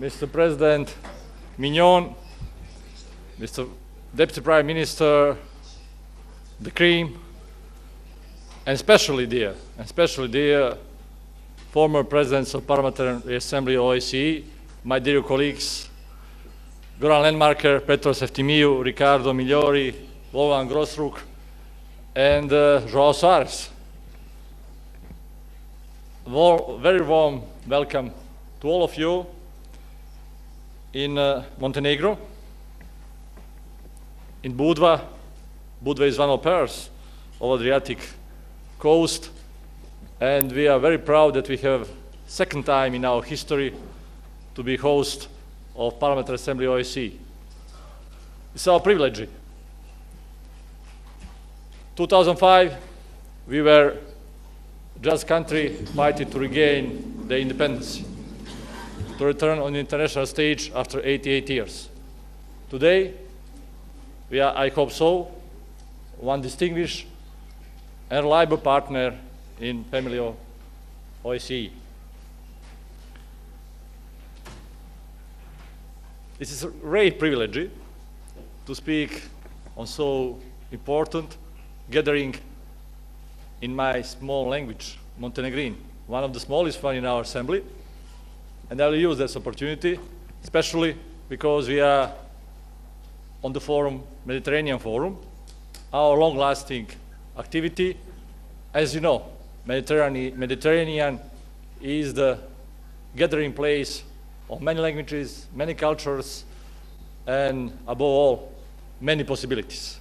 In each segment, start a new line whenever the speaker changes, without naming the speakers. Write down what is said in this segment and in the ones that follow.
Mr. President Mignon, Mr. Deputy Prime Minister De Creme, and especially dear former presidents of Parliamentary Assembly of OSCE, my dear colleagues, Goran Lenmarker, Petros Eftimiou, Ricardo Migliori, Wolfgang Grossruck, and João Soares. Very warm welcome to all of you in Montenegro, in Budva. Budva is one of pairs of Adriatic coast, and we are very proud that we have second time in our history to be host of Parliamentary Assembly OSCE. It's our privilege. 2005, we were just country fighting to regain their independence, to return on the international stage after 88 years. Today, we are, I hope so, one distinguished and reliable partner in family of OSCE. It is a great privilege to speak on so important gathering in my small language, Montenegrin, one of the smallest one in our assembly. And I will use this opportunity, especially because we are on the forum, Mediterranean Forum, our long-lasting activity. As you know, Mediterranean is the gathering place of many languages, many cultures, and above all, many possibilities.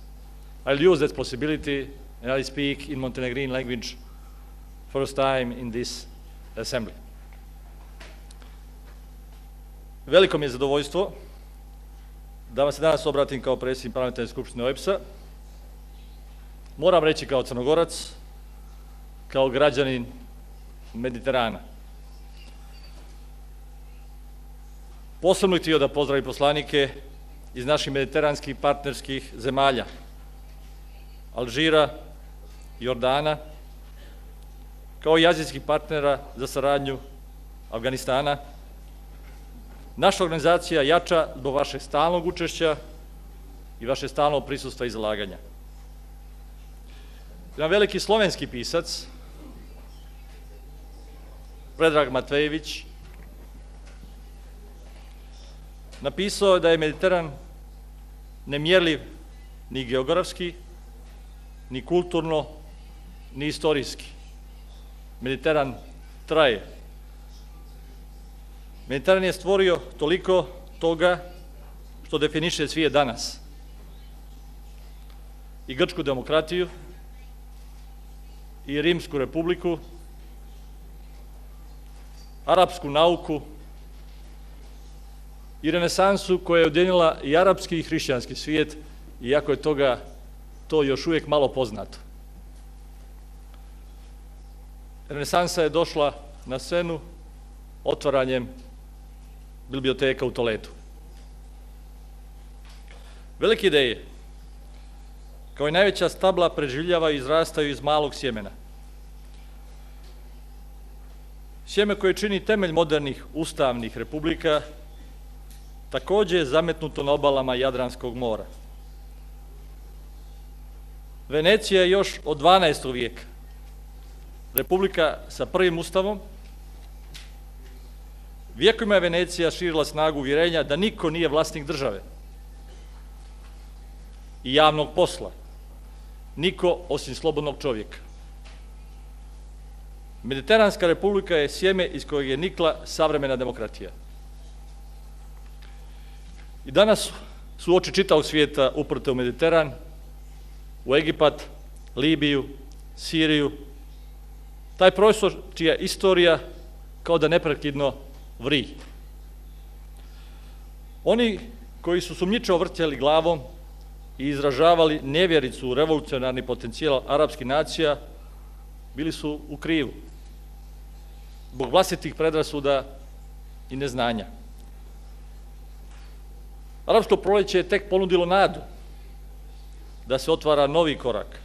I'll use that possibility and I'll speak in Montenegrin language first time in this assembly. Veliko mi je zadovoljstvo da vam se danas obratim kao predsjednik Parlamentarne skupštine OEBS-a. Moram reći kao Crnogorac, kao građanin Mediterana. Posebno bih htio da pozdravim poslanike iz naših mediteranskih partnerskih zemalja, Alžira, Jordana, kao i azijskih partnera za saradnju Afganistana. Naša organizacija jača zbog vašeg stalnog učešća i vašeg stalnog prisustva i zalaganja. Jedan veliki slovenski pisac, Predrag Matvejević, napisao da je Mediteran nemjerljiv ni geografski, ni kulturno, ni istorijski. Mediteran traje. Mediteran je stvorio toliko toga što definiše svijet danas. I grčku demokratiju, i Rimsku republiku, arapsku nauku i renesansu koja je ujedinila i arapski i hrišćanski svijet, iako je to još uvijek malo poznato. Renesansa je došla na scenu otvaranjem biblioteka u Toledu. Velike ideje, kao i najveća stabla, preživljavaju i izrastaju iz malog sjemena. Sjeme koje čini temelj modernih ustavnih republika takođe je zametnuto na obalama Jadranskog mora. Venecija je još od 12. vijeka republika sa prvim ustavom. Vijekovima je Venecija širila snagu uvjerenja da niko nije vlasnik države i javnog posla, niko osim slobodnog čovjeka. Mediteranska republika je sjeme iz kojeg je nikla savremena demokratija. I danas su oči čitavog svijeta uprte u Mediteran, u Egipat, Libiju, Siriju, taj prostor čija istorija kao da neprekidno vri. Oni koji su sumnjičavo vrtjeli glavom i izražavali nevjericu u revolucionarni potencijal arapskih nacija, bili su u krivu, zbog vlastitih predrasuda i neznanja. Arapsko proleće je tek ponudilo nadu da se otvara novi korak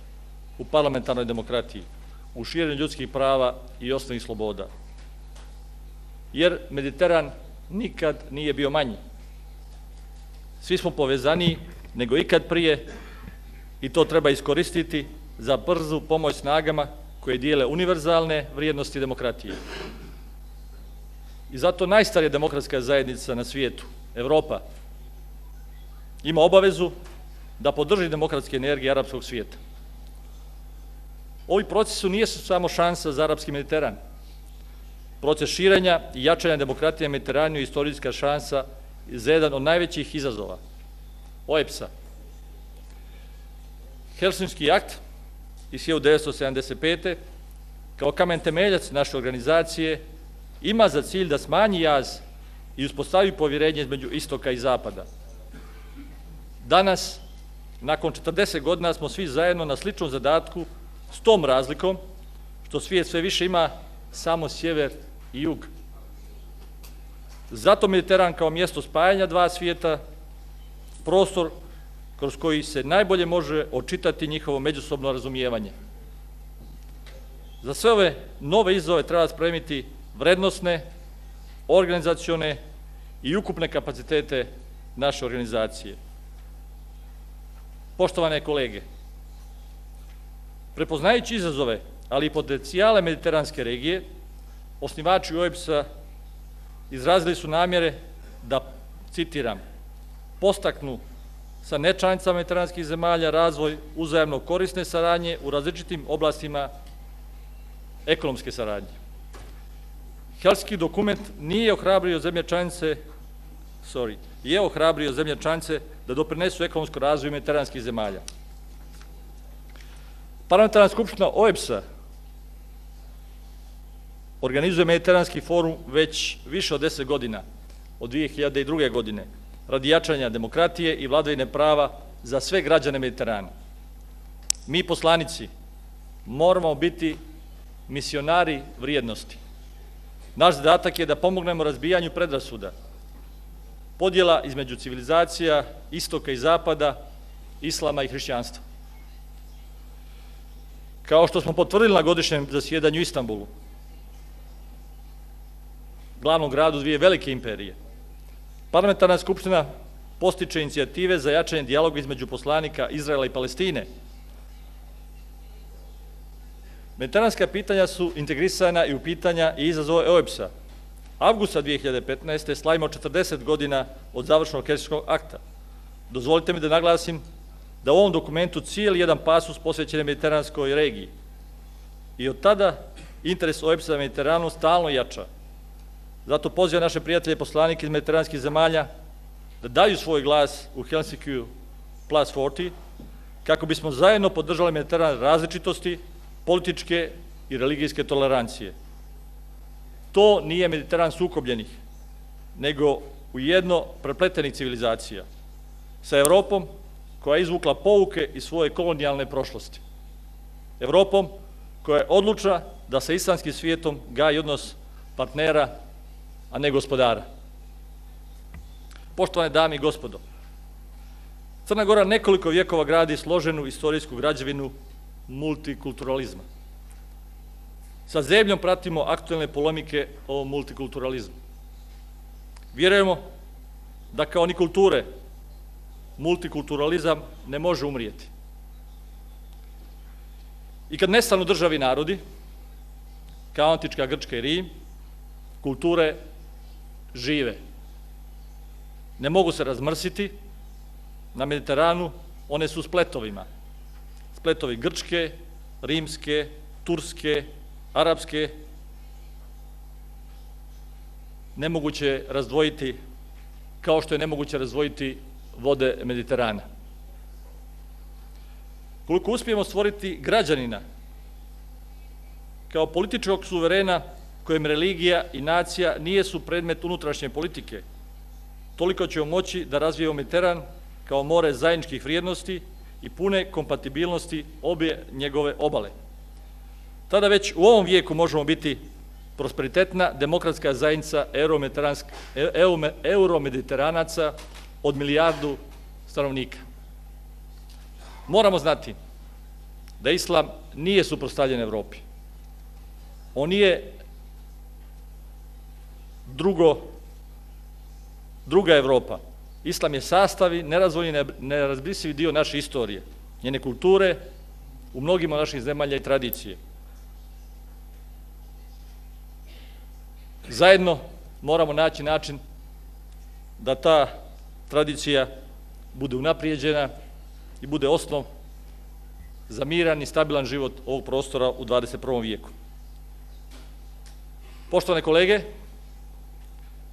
u parlamentarnoj demokratiji, u širenju ljudskih prava i osnovnih sloboda. Jer Mediteran nikad nije bio manji. Svi smo povezaniji nego ikad prije i to treba iskoristiti za brzu pomoć snagama koje dijele univerzalne vrijednosti demokratije. I zato najstarija demokratska zajednica na svijetu, Evropa, ima obavezu da podrži demokratske energije arapskog svijeta. Ovi procesi nisu samo šansa za arapski Mediteran. Proces širenja i jačanja demokratije na Mediteranu je istorijska šansa za jedan od najvećih izazova, OEBS-a. Helsinški akt iz 1975. kao kamen temeljac naše organizacije ima za cilj da smanji jaz i uspostavi povjerenje između istoka i zapada. Danas, nakon 40 godina, smo svi zajedno na sličnom zadatku, s tom razlikom što svijet sve više ima samo sjever i jug. Zato Mediteran kao mjesto spajanja dva svijeta, prostor kroz koji se najbolje može očitati njihovo međusobno razumijevanje. Za sve ove nove izazove treba spremiti vrednosne, organizacione i ukupne kapacitete naše organizacije. Poštovane kolege, prepoznajući izazove, ali i potencijale mediteranske regije, osnivači OEBS-a izrazili su namjere da, citiram, postaknu sa nečlanicama mediteranskih zemalja razvoj uzajamno korisne saradnje u različitim oblastima ekonomske saradnje. Helsinški dokument je ohrabrio zemlje članice da doprinesu ekonomskom razvoju mediteranskih zemalja. Parlamentarna skupština OEBS-a organizuje Mediteranski forum već više od 10 godina, od 2002. godine, radi jačanja demokratije i vladavine prava za sve građane Mediterana. Mi, poslanici, moramo biti misionari vrijednosti. Naš zadatak je da pomognemo razbijanju predrasuda, podjela između civilizacija, istoka i zapada, islama i hrišćanstva. Kao što smo potvrdili na godišnjem zasjedanju u Istanbulu, glavnom gradu dvije velike imperije, Parlamentarna skupština postiče inicijative za jačanje dijaloga između poslanika Izraela i Palestine. Mediteranska pitanja su integrisana i u pitanja i izazove OEBS-a. Avgusta 2015. slavimo 40 godina od završenog Helsinškog akta. Dozvolite mi da naglasim da u ovom dokumentu cijeli jedan pasus posvećen je mediteranskoj regiji. I od tada interes OEBS-a na Mediteranu stalno jača. Zato pozivam naše prijatelje poslanike iz mediteranskih zemalja da daju svoj glas u Helsinkiju Plus 40 kako bismo zajedno podržali Mediteran različitosti, političke i religijske tolerancije. To nije Mediteran sukobljenih, nego ujedno prepletenih civilizacija sa Evropom koja je izvukla pouke iz svoje kolonijalne prošlosti. Evropom koja je odlučna da sa islamskim svijetom gaji odnos partnera, a ne gospodara. Poštovane dame i gospodo, Crna Gora nekoliko vjekova gradi složenu istorijsku građevinu multikulturalizma. Sa zebnjom pratimo aktuelne polemike o multikulturalizmu. Vjerujemo da kao ni kulture, multikulturalizam ne može umrijeti. I kad nestanu državi i narodi, kao antička Grčka i Rim, kulture žive. Ne mogu se razmrsiti. Na Mediteranu one su spletovima. Spletovi grčke, rimske, turske, arapske. Nemoguće je razdvojiti, kao što je nemoguće razdvojiti vode Mediterana. Koliko uspijemo stvoriti građanina kao političkog suverena kojem religija i nacija nijesu predmet unutrašnje politike, toliko ćemo moći da razvijemo Mediteran kao more zajedničkih vrijednosti i pune kompatibilnosti obje njegove obale. Tada već u ovom vijeku možemo biti prosperitetna demokratska zajednica euromediteranaca od 1 milijardu stanovnika. Moramo znati da islam nije suprotstavljen Evropi. On nije drugo druga Evropa. Islam je sastavi, nerazvojni, nerazbrisivi dio naše istorije, njene kulture, u mnogima naših zemalja i tradicije. Zajedno moramo naći način da ta tradicija bude unaprijeđena i bude osnov za miran i stabilan život ovog prostora u 21. vijeku. Poštovane kolege,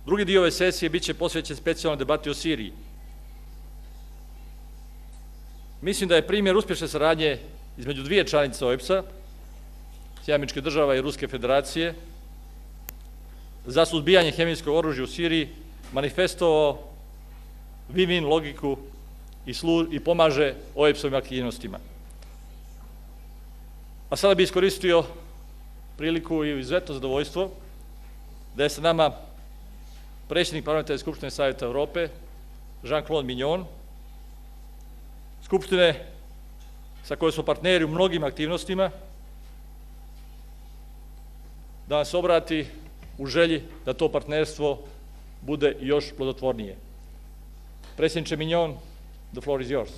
drugi dio ove sesije biće posvećen specijalnoj debati o Siriji. Mislim da je primjer uspješne saradnje između dvije članice OEBS-a, Sjedinjenih Država i Ruske federacije, za suzbijanje hemijskog oružja u Siriji manifestovao win-win logiku i pomaže OEBS-ovim aktivnostima. A sada bih iskoristio priliku i izuzetno zadovoljstvo da je sa nama predsjednik Parlamentarne skupštine Savjeta Evrope, Jean-Claude Mignon, skupštine sa kojoj smo partneri u mnogim aktivnostima, da nas obrati u želji da to partnerstvo bude još plodotvornije. Predsjedniče Mignon, the floor is yours.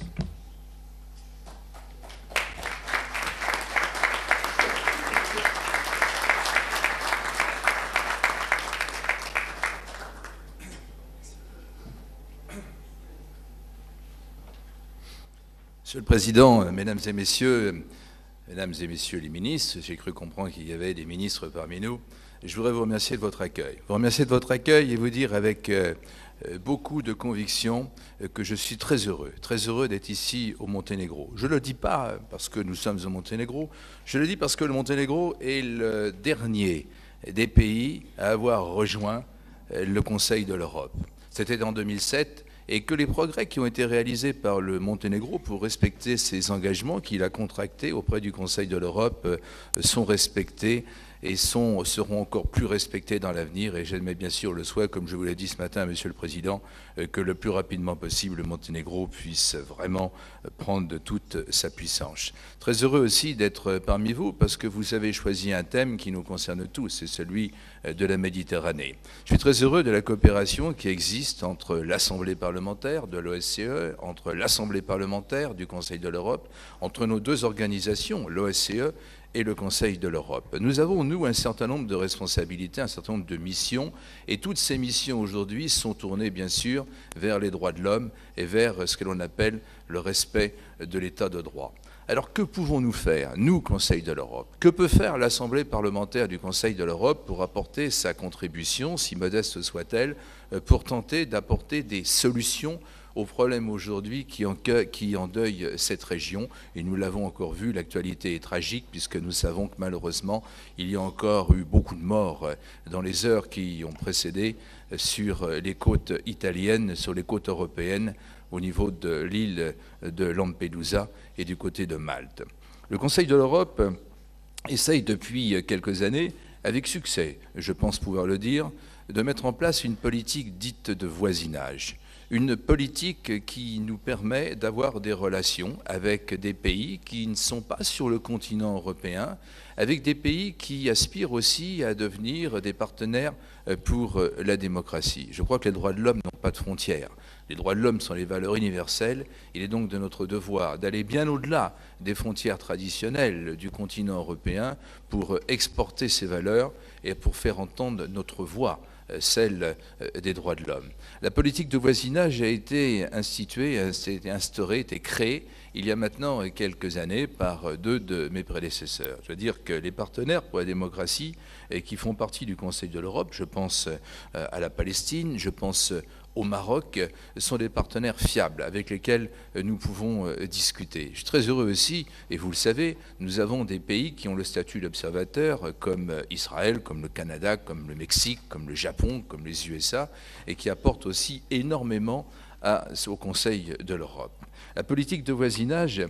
Monsieur le Président, Mesdames et Messieurs les ministres, j'ai cru comprendre qu'il y avait des ministres parmi nous. Je voudrais vous remercier de votre accueil. Vous remercier de votre accueil et vous dire avec beaucoup de conviction que je suis très heureux d'être ici au Monténégro. Je ne le dis pas parce que nous sommes au Monténégro, je le dis parce que le Monténégro est le dernier des pays à avoir rejoint le Conseil de l'Europe. C'était en 2007. Et que les progrès qui ont été réalisés par le Monténégro pour respecter ses engagements qu'il a contractés auprès du Conseil de l'Europe sont respectés et seront encore plus respectés dans l'avenir. Et j'admets bien sûr le souhait, comme je vous l'ai dit ce matin, Monsieur le Président, que le plus rapidement possible, le Monténégro puisse vraiment prendre toute sa puissance. Très heureux aussi d'être parmi vous parce que vous avez choisi un thème qui nous concerne tous, c'est celui de la Méditerranée. Je suis très heureux de la coopération qui existe entre l'Assemblée parlementaire de l'OSCE, entre l'Assemblée parlementaire du Conseil de l'Europe, entre nos deux organisations, l'OSCE et le Conseil de l'Europe. Nous avons, nous, un certain nombre de responsabilités, un certain nombre de missions, et toutes ces missions aujourd'hui sont tournées, bien sûr, vers les droits de l'homme et vers ce que l'on appelle le respect de l'état de droit. Alors que pouvons-nous faire, nous, Conseil de l'Europe? Que peut faire l'Assemblée parlementaire du Conseil de l'Europe pour apporter sa contribution, si modeste soit-elle, pour tenter d'apporter des solutions aux problèmes aujourd'hui qui endeuillent cette région? Et nous l'avons encore vu, l'actualité est tragique puisque nous savons que malheureusement, il y a encore eu beaucoup de morts dans les heures qui ont précédé sur les côtes italiennes, sur les côtes européennes, au niveau de l'île de Lampedusa et du côté de Malte. Le Conseil de l'Europe essaye depuis quelques années, avec succès, je pense pouvoir le dire, de mettre en place une politique dite de voisinage. Une politique qui nous permet d'avoir des relations avec des pays qui ne sont pas sur le continent européen, avec des pays qui aspirent aussi à devenir des partenaires pour la démocratie. Je crois que les droits de l'homme n'ont pas de frontières. Les droits de l'homme sont les valeurs universelles. Il est donc de notre devoir d'aller bien au-delà des frontières traditionnelles du continent européen pour exporter ces valeurs et pour faire entendre notre voix, celle des droits de l'homme. La politique de voisinage a été instituée, a été instaurée, a été créée il y a maintenant quelques années par deux de mes prédécesseurs. Je veux dire que les partenaires pour la démocratie qui font partie du Conseil de l'Europe, je pense à la Palestine, je pense au Maroc, sont des partenaires fiables avec lesquels nous pouvons discuter. Je suis très heureux aussi, et vous le savez, nous avons des pays qui ont le statut d'observateur comme Israël, comme le Canada, comme le Mexique, comme le Japon, comme les USA, et qui apportent aussi énormément au Conseil de l'Europe. La politique de voisinage,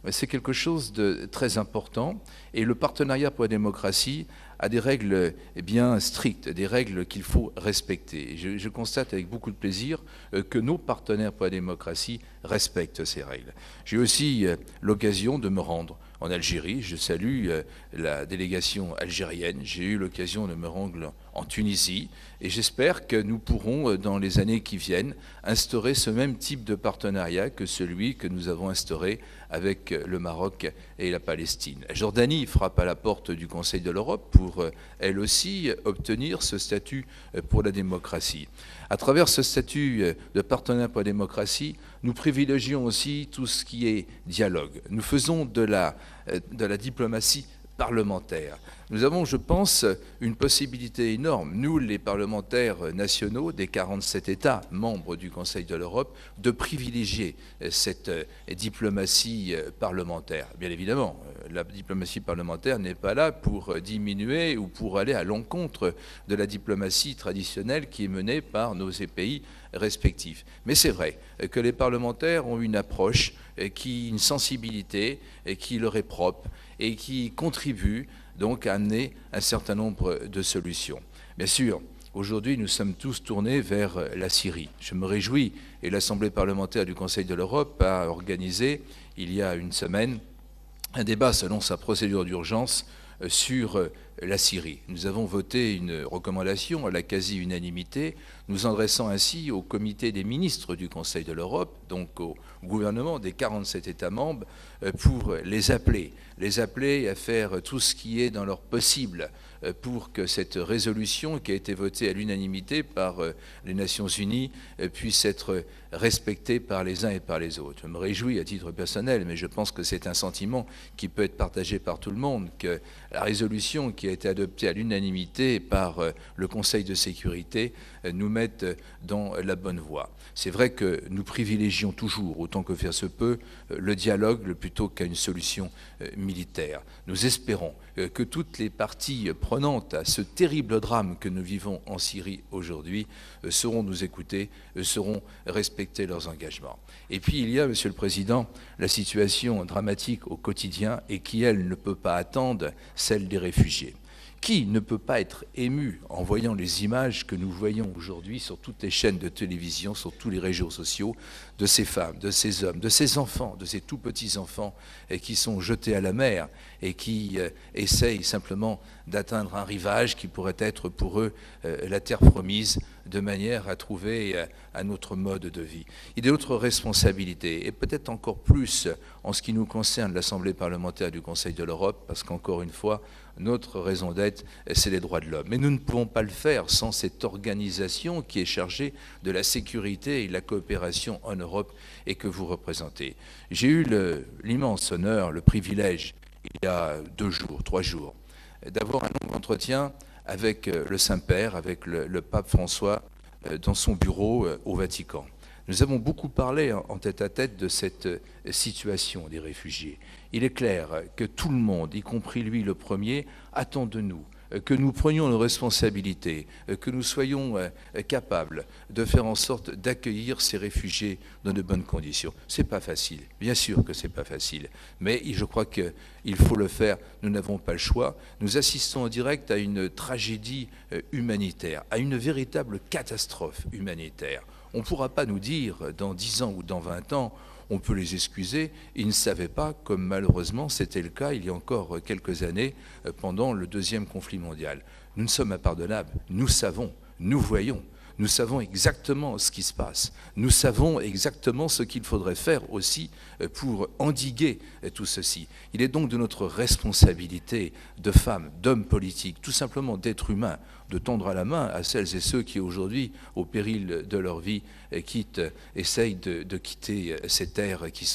c'est quelque chose de très important, et le partenariat pour la démocratie a des règles bien strictes, des règles qu'il faut respecter. Je constate avec beaucoup de plaisir que nos partenaires pour la démocratie respectent ces règles. J'ai aussi l'occasion de me rendre en Algérie. Je salue la délégation algérienne. J'ai eu l'occasion de me rendre en Tunisie et j'espère que nous pourrons, dans les années qui viennent, instaurer ce même type de partenariat que celui que nous avons instauré avec le Maroc et la Palestine. La Jordanie frappe à la porte du Conseil de l'Europe pour, elle aussi, obtenir ce statut pour la démocratie. À travers ce statut de partenaire pour la démocratie, nous privilégions aussi tout ce qui est dialogue. Nous faisons de la diplomatie parlementaire. Nous avons, je pense, une possibilité énorme, nous les parlementaires nationaux des 47 États membres du Conseil de l'Europe, de privilégier cette diplomatie parlementaire. Bien évidemment, la diplomatie parlementaire n'est pas là pour diminuer ou pour aller à l'encontre de la diplomatie traditionnelle qui est menée par nos pays respectifs. Mais c'est vrai que les parlementaires ont une approche, une sensibilité qui leur est propre et qui contribue donc à amener un certain nombre de solutions. Bien sûr, aujourd'hui, nous sommes tous tournés vers la Syrie. Je me réjouis, et l'Assemblée parlementaire du Conseil de l'Europe a organisé, il y a une semaine, un débat selon sa procédure d'urgence sur la Syrie. Nous avons voté une recommandation à la quasi-unanimité, nous adressant ainsi au comité des ministres du Conseil de l'Europe, donc au gouvernement des 47 États membres, pour les appeler à faire tout ce qui est dans leur possible pour que cette résolution qui a été votée à l'unanimité par les Nations Unies puisse être respectée par les uns et par les autres. Je me réjouis à titre personnel, mais je pense que c'est un sentiment qui peut être partagé par tout le monde, que la résolution qui a été adoptée à l'unanimité par le Conseil de sécurité nous mette dans la bonne voie. C'est vrai que nous privilégions toujours, autant que faire se peut, le dialogue plutôt qu'à une solution militaire. Nous espérons que toutes les parties prenantes à ce terrible drame que nous vivons en Syrie aujourd'hui sauront nous écouter, sauront respecter leurs engagements. Et puis il y a, Monsieur le Président, la situation dramatique au quotidien et qui, elle, ne peut pas attendre, celle des réfugiés. Qui ne peut pas être ému en voyant les images que nous voyons aujourd'hui sur toutes les chaînes de télévision, sur tous les réseaux sociaux, de ces femmes, de ces hommes, de ces enfants, de ces tout petits enfants qui sont jetés à la mer et qui essayent simplement d'atteindre un rivage qui pourrait être pour eux la terre promise, de manière à trouver un autre mode de vie. Il y a d'autres responsabilités, et peut-être encore plus en ce qui nous concerne l'Assemblée parlementaire du Conseil de l'Europe, parce qu'encore une fois, notre raison d'être, c'est les droits de l'homme. Mais nous ne pouvons pas le faire sans cette organisation qui est chargée de la sécurité et de la coopération en Europe et que vous représentez. J'ai eu l'immense honneur, le privilège, il y a 3 jours, d'avoir un long entretien avec le Saint-Père, avec le pape François, dans son bureau au Vatican. Nous avons beaucoup parlé en tête-à-tête de cette situation des réfugiés. Il est clair que tout le monde, y compris lui le premier, attend de nous que nous prenions nos responsabilités, que nous soyons capables de faire en sorte d'accueillir ces réfugiés dans de bonnes conditions. C'est pas facile, bien sûr que c'est pas facile, mais je crois qu'il faut le faire, nous n'avons pas le choix. Nous assistons en direct à une tragédie humanitaire, à une véritable catastrophe humanitaire. On ne pourra pas nous dire, dans 10 ans ou dans 20 ans, on peut les excuser, ils ne savaient pas, comme malheureusement c'était le cas il y a encore quelques années, pendant le 2e conflit mondial. Nous ne sommes impardonnables, nous savons, nous voyons, nous savons exactement ce qui se passe, nous savons exactement ce qu'il faudrait faire aussi pour endiguer tout ceci. Il est donc de notre responsabilité de femmes, d'hommes politiques, tout simplement d'êtres humains, de tendre la main à celles et ceux qui aujourd'hui, au péril de leur vie, essayent de quitter ces terres qui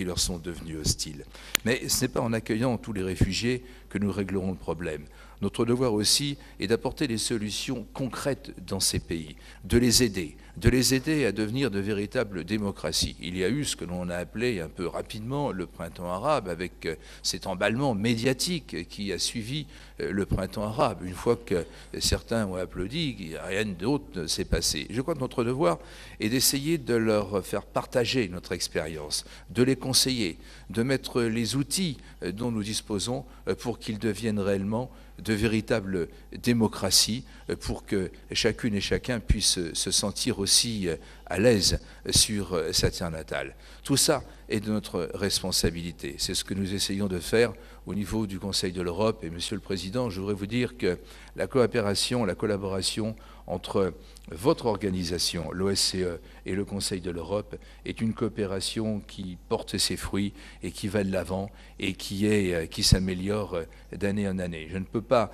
leur sont devenues hostiles. Mais ce n'est pas en accueillant tous les réfugiés que nous réglerons le problème. Notre devoir aussi est d'apporter des solutions concrètes dans ces pays, de les aider à devenir de véritables démocraties. Il y a eu ce que l'on a appelé un peu rapidement le printemps arabe, avec cet emballement médiatique qui a suivi le printemps arabe. Une fois que certains ont applaudi, rien d'autre ne s'est passé. Je crois que notre devoir est d'essayer de leur faire partager notre expérience, de les conseiller, de mettre les outils dont nous disposons pour qu'ils deviennent réellement de véritables démocraties, pour que chacune et chacun puisse se sentir aussi à l'aise sur sa terre natale. Tout ça est de notre responsabilité. C'est ce que nous essayons de faire au niveau du Conseil de l'Europe. Et Monsieur le Président, je voudrais vous dire que la coopération, la collaboration entre votre organisation, l'OSCE, et le Conseil de l'Europe est une coopération qui porte ses fruits et qui va de l'avant et qui s'améliore d'année en année. Je ne peux pas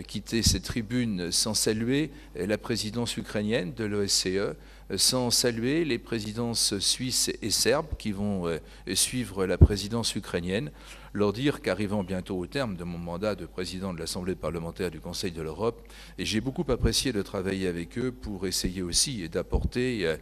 quitter cette tribune sans saluer la présidence ukrainienne de l'OSCE, sans saluer les présidences suisses et serbes qui vont suivre la présidence ukrainienne, leur dire qu'arrivant bientôt au terme de mon mandat de président de l'Assemblée parlementaire du Conseil de l'Europe, et j'ai beaucoup apprécié de travailler avec eux pour essayer aussi d'apporter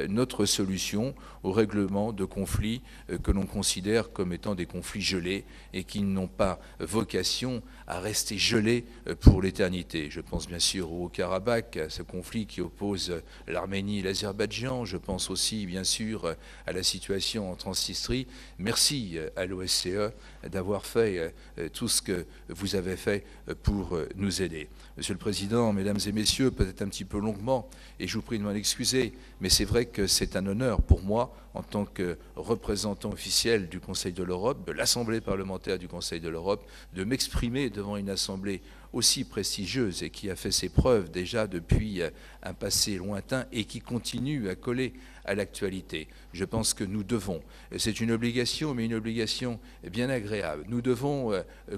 notre solution au règlement de conflits que l'on considère comme étant des conflits gelés et qui n'ont pas vocation à rester gelés pour l'éternité. Je pense bien sûr au Haut-Karabakh, à ce conflit qui oppose l'Arménie et l'Azerbaïdjan. Je pense aussi bien sûr à la situation en Transnistrie. Merci à l'OSCE d'avoir fait tout ce que vous avez fait pour nous aider. Monsieur le Président, Mesdames et Messieurs, peut-être un petit peu longuement, et je vous prie de m'en excuser, mais c'est vrai que c'est un honneur pour moi, en tant que représentant officiel du Conseil de l'Europe, de l'Assemblée parlementaire du Conseil de l'Europe, de m'exprimer devant une assemblée aussi prestigieuse et qui a fait ses preuves déjà depuis un passé lointain et qui continue à coller à l'actualité. Je pense que nous devons, c'est une obligation, mais une obligation bien agréable, nous devons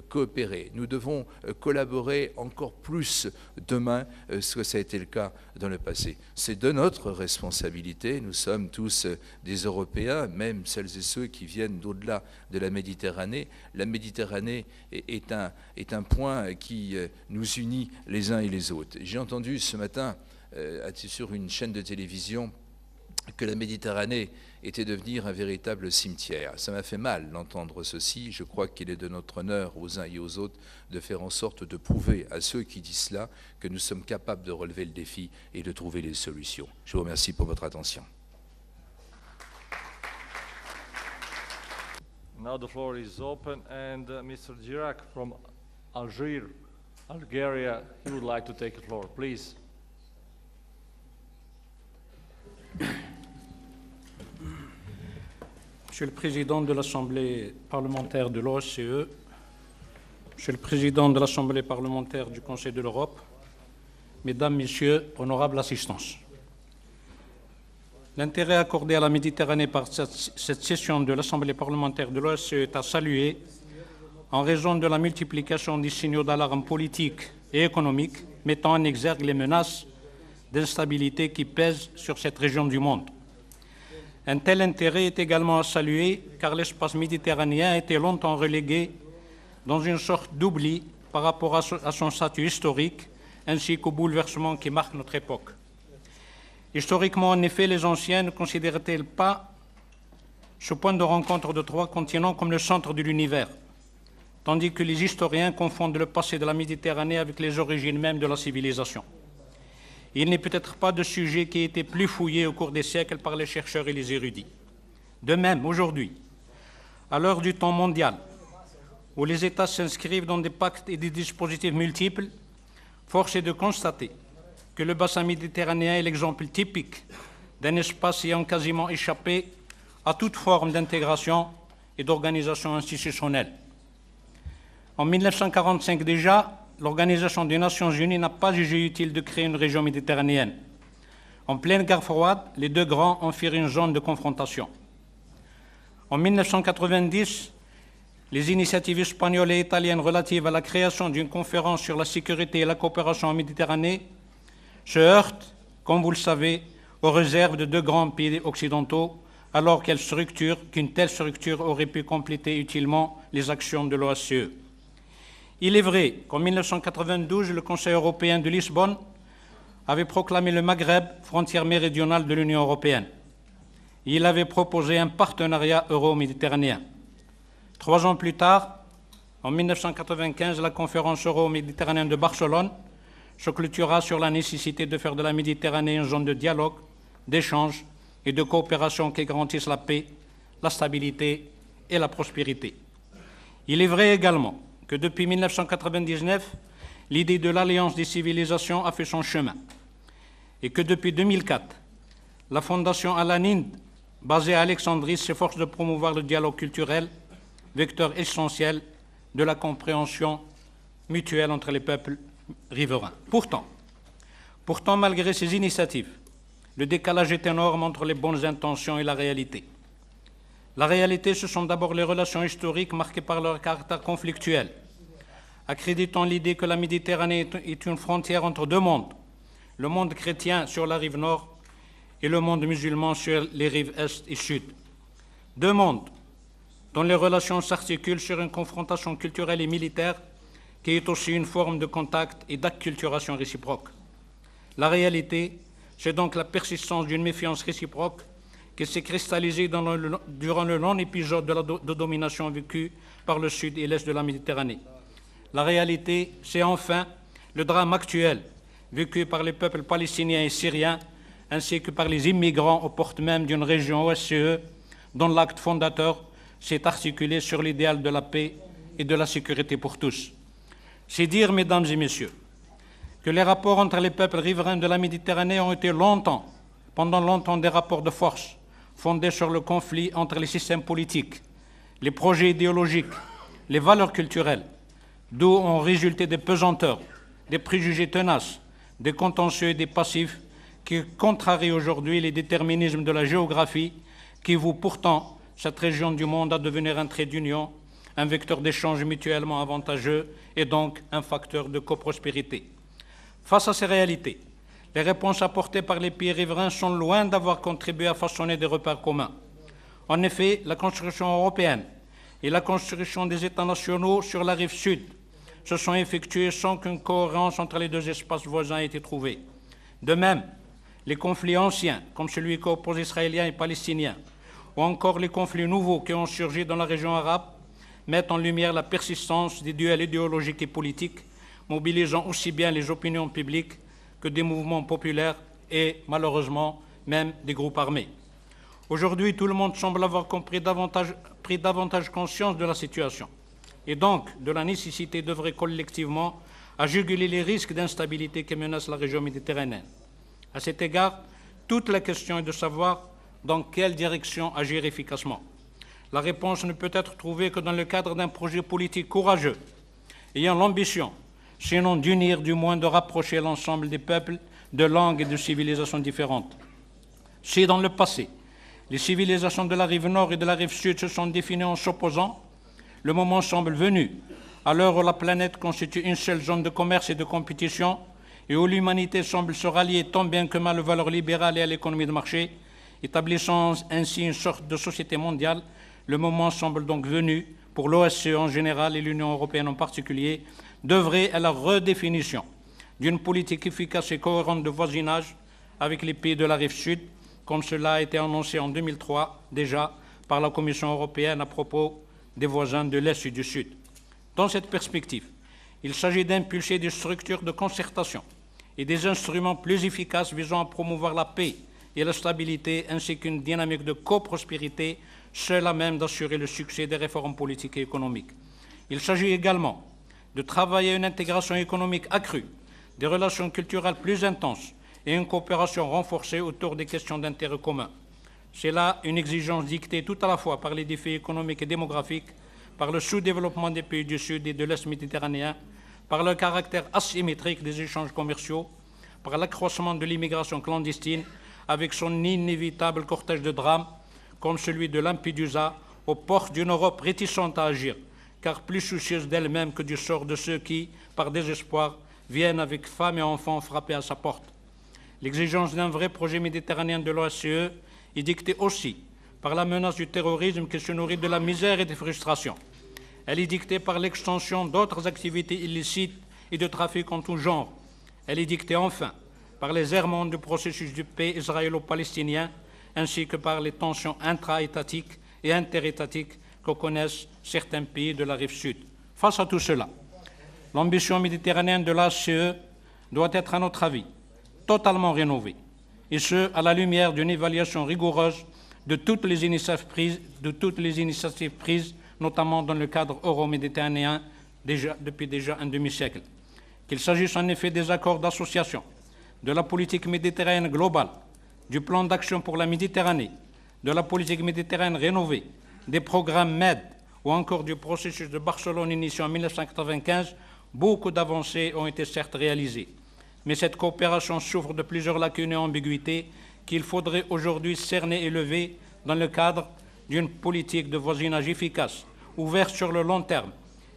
coopérer, nous devons collaborer encore plus demain que ça a été le cas dans le passé. C'est de notre responsabilité, nous sommes tous des Européens, même celles et ceux qui viennent d'au-delà de la Méditerranée. La Méditerranée est un point qui nous unit les uns et les autres. J'ai entendu ce matin sur une chaîne de télévision que la Méditerranée était devenir un véritable cimetière. Ça m'a fait mal d'entendre ceci. Je crois qu'il est de notre honneur aux uns et aux autres de faire en sorte de prouver à ceux qui disent cela que nous sommes capables de relever le défi et de trouver les solutions. Je vous remercie pour votre attention.
Now the floor is open, and Mr. Girak from Algeria, he would like to take the floor. Please.
Monsieur le Président de l'Assemblée parlementaire de l'OSCE, Monsieur le Président de l'Assemblée parlementaire du Conseil de l'Europe, Mesdames, Messieurs, honorables assistants. L'intérêt accordé à la Méditerranée par cette session de l'Assemblée parlementaire de l'OSCE est à saluer en raison de la multiplication des signaux d'alarme politiques et économiques mettant en exergue les menaces d'instabilité qui pèsent sur cette région du monde. Un tel intérêt est également à saluer car l'espace méditerranéen a été longtemps relégué dans une sorte d'oubli par rapport à son statut historique ainsi qu'aux bouleversements qui marquent notre époque. Historiquement, en effet, les anciens ne considéraient-ils pas ce point de rencontre de trois continents comme le centre de l'univers, tandis que les historiens confondent le passé de la Méditerranée avec les origines même de la civilisation. Il n'est peut-être pas de sujet qui ait été plus fouillé au cours des siècles par les chercheurs et les érudits. De même, aujourd'hui, à l'heure du temps mondial, où les États s'inscrivent dans des pactes et des dispositifs multiples, force est de constater que le bassin méditerranéen est l'exemple typique d'un espace ayant quasiment échappé à toute forme d'intégration et d'organisation institutionnelle. En 1945 déjà, l'Organisation des Nations Unies n'a pas jugé utile de créer une région méditerranéenne. En pleine guerre froide, les deux grands en firent une zone de confrontation. En 1990, les initiatives espagnoles et italiennes relatives à la création d'une conférence sur la sécurité et la coopération en Méditerranée se heurtent, comme vous le savez, aux réserves de deux grands pays occidentaux, alors qu'une telle structure aurait pu compléter utilement les actions de l'OSCE. Il est vrai qu'en 1992, le Conseil européen de Lisbonne avait proclamé le Maghreb frontière méridionale de l'Union européenne. Il avait proposé un partenariat euro-méditerranéen. 3 ans plus tard, en 1995, la conférence euro-méditerranéenne de Barcelone se clôtura sur la nécessité de faire de la Méditerranée une zone de dialogue, d'échange et de coopération qui garantisse la paix, la stabilité et la prospérité. Il est vrai également que depuis 1999, l'idée de l'alliance des civilisations a fait son chemin et que depuis 2004, La Fondation Al-Anin, basée à Alexandrie, s'efforce de promouvoir le dialogue culturel, vecteur essentiel de la compréhension mutuelle entre les peuples riverains. Pourtant, malgré ces initiatives, le décalage est énorme entre les bonnes intentions et la réalité. La réalité, ce sont d'abord les relations historiques marquées par leur caractère conflictuel, accréditant l'idée que la Méditerranée est une frontière entre deux mondes, le monde chrétien sur la rive nord et le monde musulman sur les rives est et sud. Deux mondes dont les relations s'articulent sur une confrontation culturelle et militaire qui est aussi une forme de contact et d'acculturation réciproque. La réalité, c'est donc la persistance d'une méfiance réciproque qui s'est cristallisée durant le long épisode de domination vécu par le sud et l'est de la Méditerranée. La réalité, c'est enfin le drame actuel vécu par les peuples palestiniens et syriens, ainsi que par les immigrants aux portes même d'une région OSCE dont l'acte fondateur s'est articulé sur l'idéal de la paix et de la sécurité pour tous. C'est dire, mesdames et messieurs, que les rapports entre les peuples riverains de la Méditerranée ont été pendant longtemps, des rapports de force, fondés sur le conflit entre les systèmes politiques, les projets idéologiques, les valeurs culturelles, d'où ont résulté des pesanteurs, des préjugés tenaces, des contentieux et des passifs qui contrarient aujourd'hui les déterminismes de la géographie qui vouent pourtant cette région du monde à devenir un trait d'union, un vecteur d'échange mutuellement avantageux et donc un facteur de coprospérité. Face à ces réalités, les réponses apportées par les pays riverains sont loin d'avoir contribué à façonner des repères communs. En effet, la construction européenne et la construction des États nationaux sur la rive sud se sont effectuées sans qu'une cohérence entre les deux espaces voisins ait été trouvée. De même, les conflits anciens, comme celui qui oppose Israéliens et Palestiniens, ou encore les conflits nouveaux qui ont surgi dans la région arabe, mettent en lumière la persistance des duels idéologiques et politiques, mobilisant aussi bien les opinions publiques que des mouvements populaires et, malheureusement, même des groupes armés. Aujourd'hui, tout le monde semble avoir pris davantage conscience de la situation et donc de la nécessité d'œuvrer collectivement à juguler les risques d'instabilité qui menacent la région méditerranéenne. À cet égard, toute la question est de savoir dans quelle direction agir efficacement. La réponse ne peut être trouvée que dans le cadre d'un projet politique courageux, ayant l'ambition, sinon d'unir, du moins de rapprocher l'ensemble des peuples, de langues et de civilisations différentes. Si dans le passé, les civilisations de la rive nord et de la rive sud se sont définies en s'opposant, le moment semble venu, à l'heure où la planète constitue une seule zone de commerce et de compétition, et où l'humanité semble se rallier tant bien que mal aux valeurs libérales et à l'économie de marché, établissant ainsi une sorte de société mondiale. Le moment semble donc venu, pour l'OSCE en général et l'Union européenne en particulier, d'œuvrer à la redéfinition d'une politique efficace et cohérente de voisinage avec les pays de la rive sud, comme cela a été annoncé en 2003 déjà par la Commission européenne à propos des voisins de l'Est et du Sud. Dans cette perspective, il s'agit d'impulser des structures de concertation et des instruments plus efficaces visant à promouvoir la paix et la stabilité, ainsi qu'une dynamique de coprospérité seule à même d'assurer le succès des réformes politiques et économiques. Il s'agit également de travailler à une intégration économique accrue, des relations culturelles plus intenses et une coopération renforcée autour des questions d'intérêt commun. C'est là une exigence dictée tout à la fois par les défis économiques et démographiques, par le sous-développement des pays du Sud et de l'Est méditerranéen, par le caractère asymétrique des échanges commerciaux, par l'accroissement de l'immigration clandestine, avec son inévitable cortège de drames, comme celui de Lampedusa, aux portes d'une Europe réticente à agir, car plus soucieuse d'elle-même que du sort de ceux qui, par désespoir, viennent avec femmes et enfants frapper à sa porte. L'exigence d'un vrai projet méditerranéen de l'OSCE est dictée aussi par la menace du terrorisme qui se nourrit de la misère et des frustrations. Elle est dictée par l'extension d'autres activités illicites et de trafic en tout genre. Elle est dictée enfin par les errements du processus de paix israélo-palestinien, ainsi que par les tensions intra-étatiques et interétatiques que connaissent certains pays de la rive sud. Face à tout cela, l'ambition méditerranéenne de l'OSCE doit être, à notre avis, totalement rénovée, et ce, à la lumière d'une évaluation rigoureuse de toutes les initiatives prises, notamment dans le cadre euro-méditerranéen depuis déjà un demi-siècle. Qu'il s'agisse en effet des accords d'association, de la politique méditerranéenne globale, du plan d'action pour la Méditerranée, de la politique méditerranéenne rénovée, des programmes MED ou encore du processus de Barcelone initié en 1995, beaucoup d'avancées ont été certes réalisées. Mais cette coopération souffre de plusieurs lacunes et ambiguïtés qu'il faudrait aujourd'hui cerner et lever dans le cadre d'une politique de voisinage efficace, ouverte sur le long terme,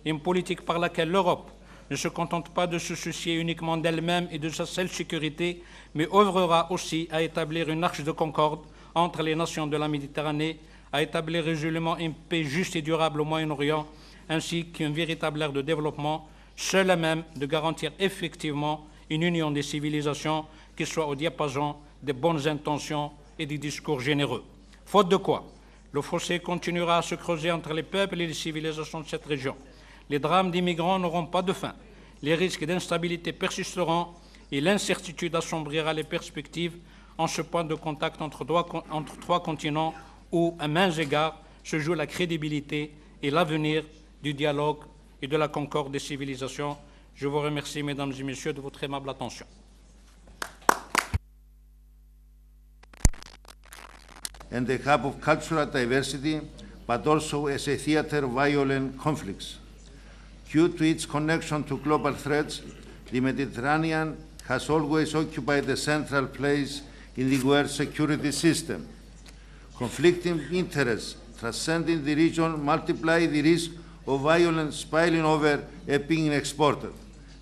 une politique par laquelle l'Europe ne se contente pas de se soucier uniquement d'elle-même et de sa seule sécurité, mais œuvrera aussi à établir une arche de concorde entre les nations de la Méditerranée, à établir résolument une paix juste et durable au Moyen-Orient, ainsi qu'un véritable ère de développement, seule à même de garantir effectivement une union des civilisations qui soit au diapason des bonnes intentions et des discours généreux. Faute de quoi, le fossé continuera à se creuser entre les peuples et les civilisations de cette région. Les drames des migrants n'auront pas de fin. Les risques d'instabilité persisteront et l'incertitude assombrira les perspectives en ce point de contact entre trois continents où, à mains égards, se joue la crédibilité et l'avenir du dialogue et de la concorde des civilisations. Je vous remercie, Mesdames et Messieurs, de votre aimable attention.
And a hub of cultural diversity, but also as a theater of violent conflicts. Due to its connection to global threats, the Mediterranean has always occupied a central place in the world security system. Conflicting interests transcending the region multiply the risk of violence spilling over and being exported.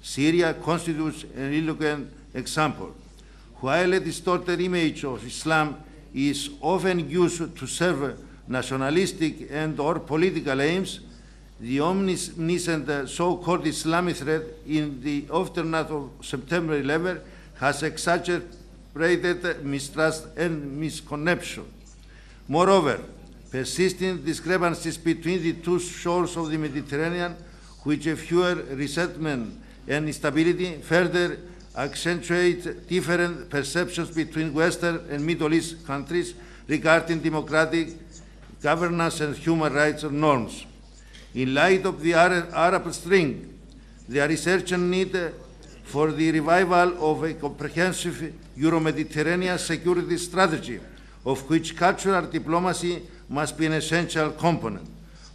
Syria constitutes an eloquent example. While a distorted image of Islam is often used to serve nationalistic and/or political aims, the omniscient so-called Islamic threat in the aftermath of September 11 has exacerbated mistrust and misconception. Moreover, persisting discrepancies between the two shores of the Mediterranean, which fuel resentment and instability, further accentuate different perceptions between Western and Middle East countries regarding democratic governance and human rights norms. In light of the Arab Spring, there is urgent need for the revival of a comprehensive Euro-Mediterranean security strategy, of which cultural diplomacy must be an essential component.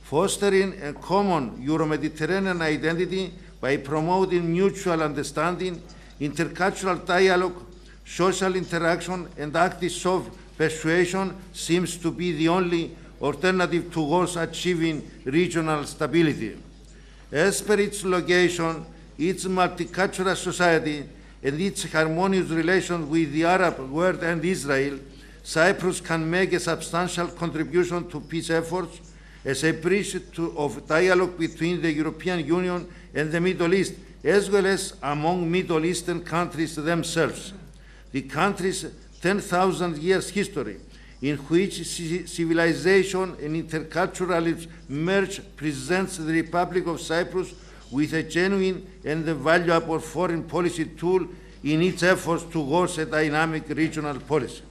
Fostering a common Euro-Mediterranean identity by promoting mutual understanding, intercultural dialogue, social interaction, and active soft persuasion seems to be the only alternative towards achieving regional stability. As per its location, its multicultural society, and its harmonious relations with the Arab world and Israel, Cyprus can make a substantial contribution to peace efforts as a bridge of dialogue between the European Union and the Middle East, as well as among Middle Eastern countries themselves. The country's 10,000 years history, in which civilization and interculturalism merge, presents the Republic of Cyprus with a genuine and valuable foreign policy tool in its efforts towards a dynamic regional policy.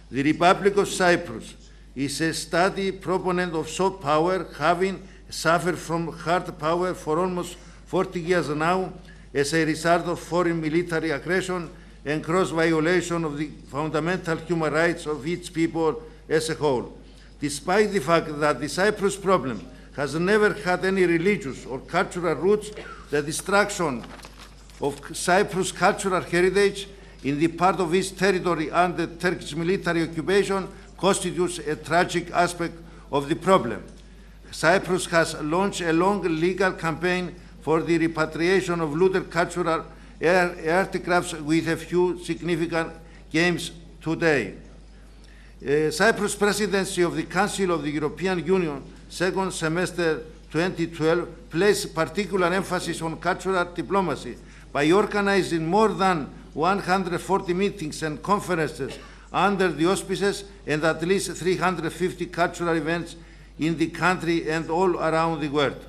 The Republic of Cyprus is a steady proponent of soft power, having suffered from hard power for almost 40 years now as a result of foreign military aggression and gross violation of the fundamental human rights of its people as a whole. Despite the fact that the Cyprus problem has never had any religious or cultural roots, the destruction of Cyprus' cultural heritage in the part of its territory under Turkish military occupation constitutes a tragic aspect of the problem. Cyprus has launched a long legal campaign for the repatriation of looted cultural artifacts with a few significant gains today. Cyprus' presidency of the Council of the European Union, second semester 2012, placed particular emphasis on cultural diplomacy by organizing more than 140 meetings and conferences under the auspices and at least 350 cultural events in the country and all around the world.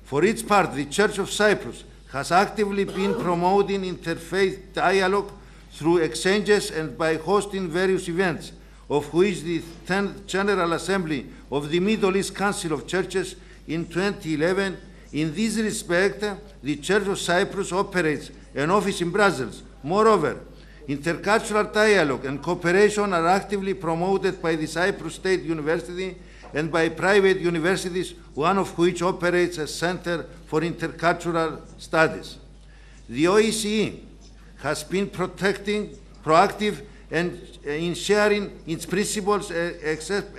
For its part, the Church of Cyprus has actively been promoting interfaith dialogue through exchanges and by hosting various events, of which the 10th General Assembly of the Middle East Council of Churches in 2011. In this respect, the Church of Cyprus operates an office in Brussels. Moreover, Intercultural dialogue and cooperation are actively promoted by the Cyprus State University and by private universities, one of which operates a Center for Intercultural Studies. The OSCE has been proactive and in sharing its principles and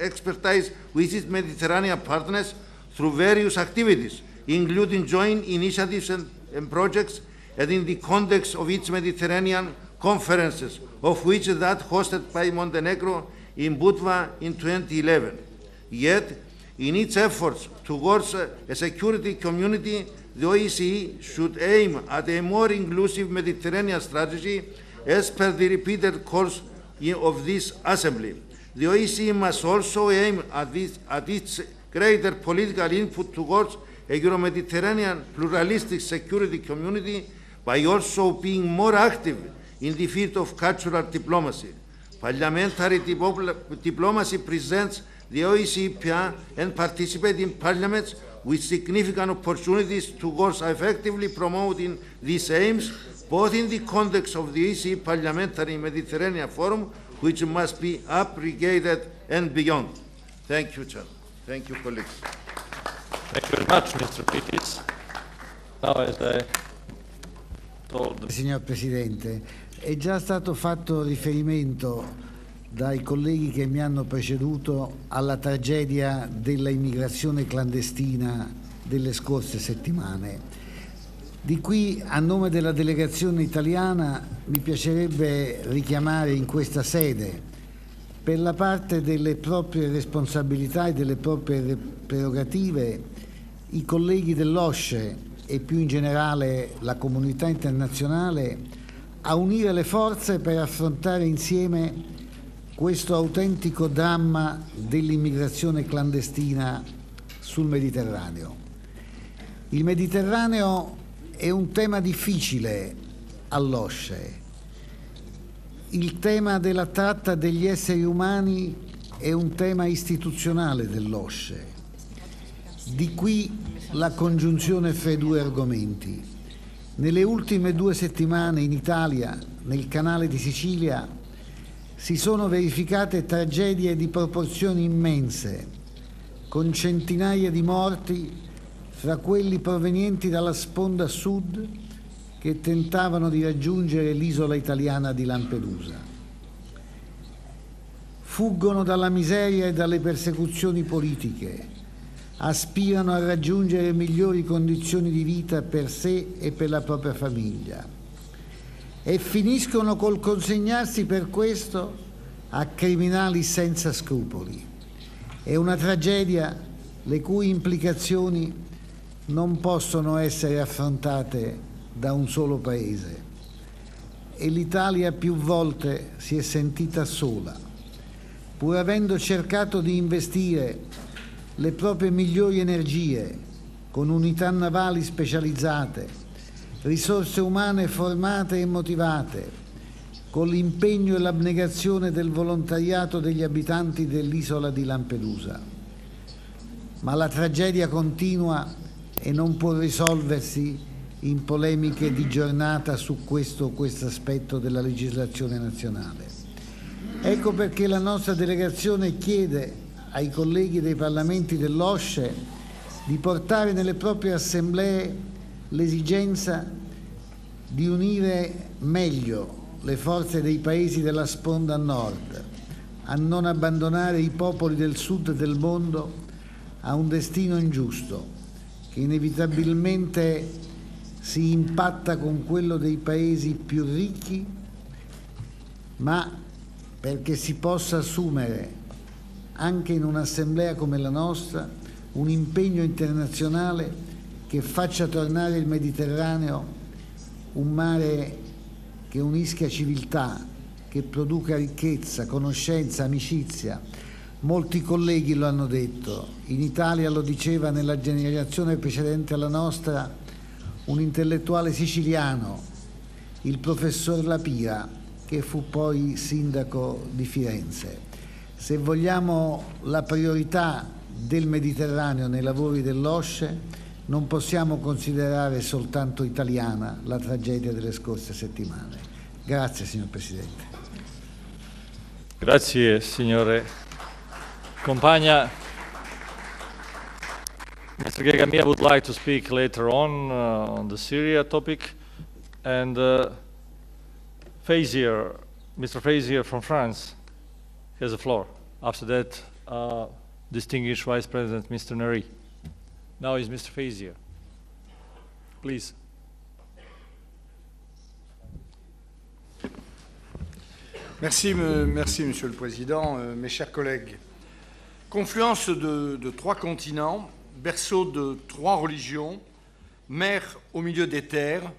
expertise with its Mediterranean partners through various activities, including joint initiatives and projects, and in the context of its Mediterranean conferences, of which that hosted by Montenegro in Budva in 2011. Yet, in its efforts towards a security community, the OSCE should aim at a more inclusive Mediterranean strategy as per the repeated calls of this Assembly. The OSCE must also aim at its greater political input towards a Euro-Mediterranean pluralistic security community by also being more active in the field of cultural diplomacy. Parliamentary diplomacy presents the OSCE and participating parliaments with significant opportunities towards effectively promoting these aims, both in the context of the OSCE Parliamentary Mediterranean Forum, which must be abrogated, and beyond. Thank you, Chair. Thank you, colleagues.
Thank you very much, Mr. Pittis. Now, as I told...
Signor Presidente, è già stato fatto riferimento dai colleghi che mi hanno preceduto alla tragedia della immigrazione clandestina delle scorse settimane. Di qui, a nome della delegazione italiana, mi piacerebbe richiamare in questa sede, per la parte delle proprie responsabilità e delle proprie prerogative, i colleghi dell'OSCE e più in generale la comunità internazionale a unire le forze per affrontare insieme questo autentico dramma dell'immigrazione clandestina sul Mediterraneo. Il Mediterraneo è un tema difficile all'OSCE. Il tema della tratta degli esseri umani è un tema istituzionale dell'OSCE. Di qui la congiunzione fra i due argomenti. Nelle ultime 2 settimane in Italia, nel canale di Sicilia, si sono verificate tragedie di proporzioni immense, con centinaia di morti, fra quelli provenienti dalla sponda sud che tentavano di raggiungere l'isola italiana di Lampedusa. Fuggono dalla miseria e dalle persecuzioni politiche, aspirano a raggiungere migliori condizioni di vita per sé e per la propria famiglia e finiscono col consegnarsi per questo a criminali senza scrupoli. È una tragedia le cui implicazioni non possono essere affrontate da un solo paese e l'Italia più volte si è sentita sola, pur avendo cercato di investire le proprie migliori energie con unità navali specializzate, risorse umane formate e motivate, con l'impegno e l'abnegazione del volontariato degli abitanti dell'isola di Lampedusa. Ma la tragedia continua e non può risolversi in polemiche di giornata su questo aspetto della legislazione nazionale. Ecco perché la nostra delegazione chiede ai colleghi dei parlamenti dell'OSCE di portare nelle proprie assemblee l'esigenza di unire meglio le forze dei paesi della sponda nord, a non abbandonare i popoli del sud del mondo a un destino ingiusto che inevitabilmente si impatta con quello dei paesi più ricchi, ma perché si possa assumere anche in un'assemblea come la nostra un impegno internazionale che faccia tornare il Mediterraneo un mare che unisca civiltà, che produca ricchezza, conoscenza, amicizia. Molti colleghi lo hanno detto, in Italia lo diceva nella generazione precedente alla nostra un intellettuale siciliano, il professor Lapira, che fu poi sindaco di Firenze. Se vogliamo la priorità del Mediterraneo nei lavori dell'OSCE, non possiamo considerare soltanto italiana la tragedia delle scorse settimane. Grazie, signor Presidente.
Grazie, signore Compagna. Mr. Gagamia would like to speak later on the Syria topic. And Fazier, Mr. Fazier from France has the floor. After that, distinguished Vice President Mr. Neri. Now is Mr. Fazier. Please.
Merci, Monsieur le Président, mes chers collègues. Confluence de trois continents, berceau de trois religions, mer au milieu des terres,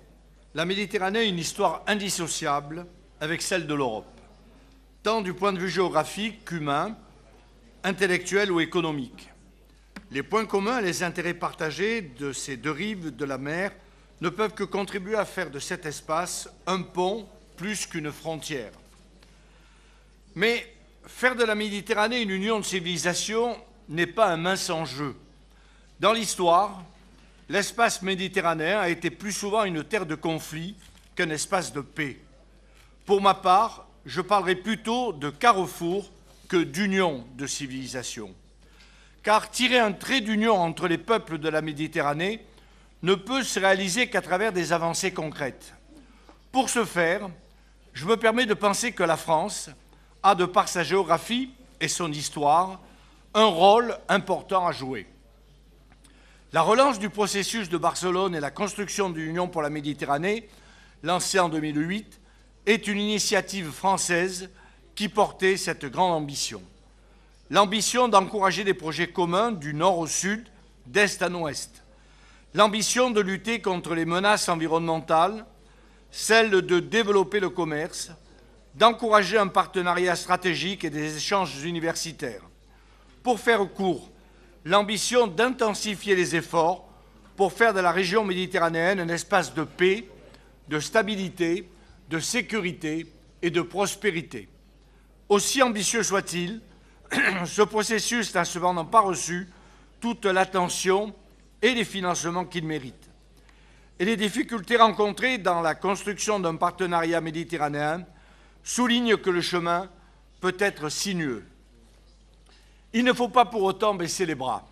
la Méditerranée a une histoire indissociable avec celle de l'Europe, tant du point de vue géographique qu'humain, intellectuel ou économique. Les points communs et les intérêts partagés de ces deux rives de la mer ne peuvent que contribuer à faire de cet espace un pont plus qu'une frontière. Mais faire de la Méditerranée une union de civilisations n'est pas un mince enjeu. Dans l'histoire, l'espace méditerranéen a été plus souvent une terre de conflit qu'un espace de paix. Pour ma part, je parlerai plutôt de carrefour que d'union de civilisations. Car tirer un trait d'union entre les peuples de la Méditerranée ne peut se réaliser qu'à travers des avancées concrètes. Pour ce faire, je me permets de penser que la France a, de par sa géographie et son histoire, un rôle important à jouer. La relance du processus de Barcelone et la construction de l'Union pour la Méditerranée, lancée en 2008, est une initiative française qui portait cette grande ambition. L'ambition d'encourager des projets communs du nord au sud, d'est en ouest. L'ambition de lutter contre les menaces environnementales, celle de développer le commerce, d'encourager un partenariat stratégique et des échanges universitaires. Pour faire court, l'ambition d'intensifier les efforts pour faire de la région méditerranéenne un espace de paix, de stabilité, de sécurité et de prospérité. Aussi ambitieux soit-il, ce processus n'a cependant pas reçu toute l'attention et les financements qu'il mérite. Et les difficultés rencontrées dans la construction d'un partenariat méditerranéen soulignent que le chemin peut être sinueux. Il ne faut pas pour autant baisser les bras.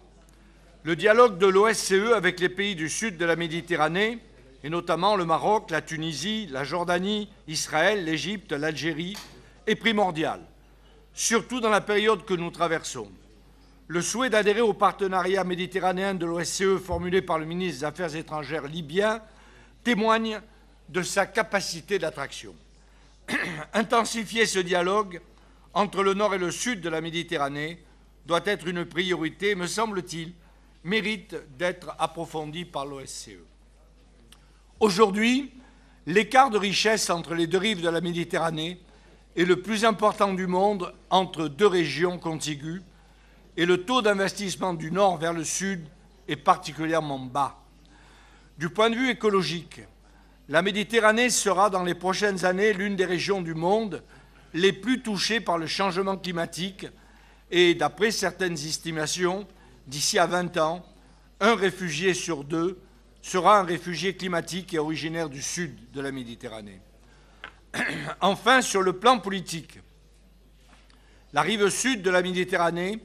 Le dialogue de l'OSCE avec les pays du sud de la Méditerranée, et notamment le Maroc, la Tunisie, la Jordanie, Israël, l'Égypte, l'Algérie, est primordial, surtout dans la période que nous traversons. Le souhait d'adhérer au partenariat méditerranéen de l'OSCE formulé par le ministre des Affaires étrangères libyen témoigne de sa capacité d'attraction. Intensifier ce dialogue entre le nord et le sud de la Méditerranée doit être une priorité, me semble-t-il, mérite d'être approfondi par l'OSCE. Aujourd'hui, l'écart de richesse entre les deux rives de la Méditerranée est le plus important du monde entre deux régions contiguës et le taux d'investissement du nord vers le sud est particulièrement bas. Du point de vue écologique, la Méditerranée sera dans les prochaines années l'une des régions du monde les plus touchées par le changement climatique et, d'après certaines estimations, d'ici à 20 ans, un réfugié sur deux sera un réfugié climatique et originaire du sud de la Méditerranée. Enfin, sur le plan politique, la rive sud de la Méditerranée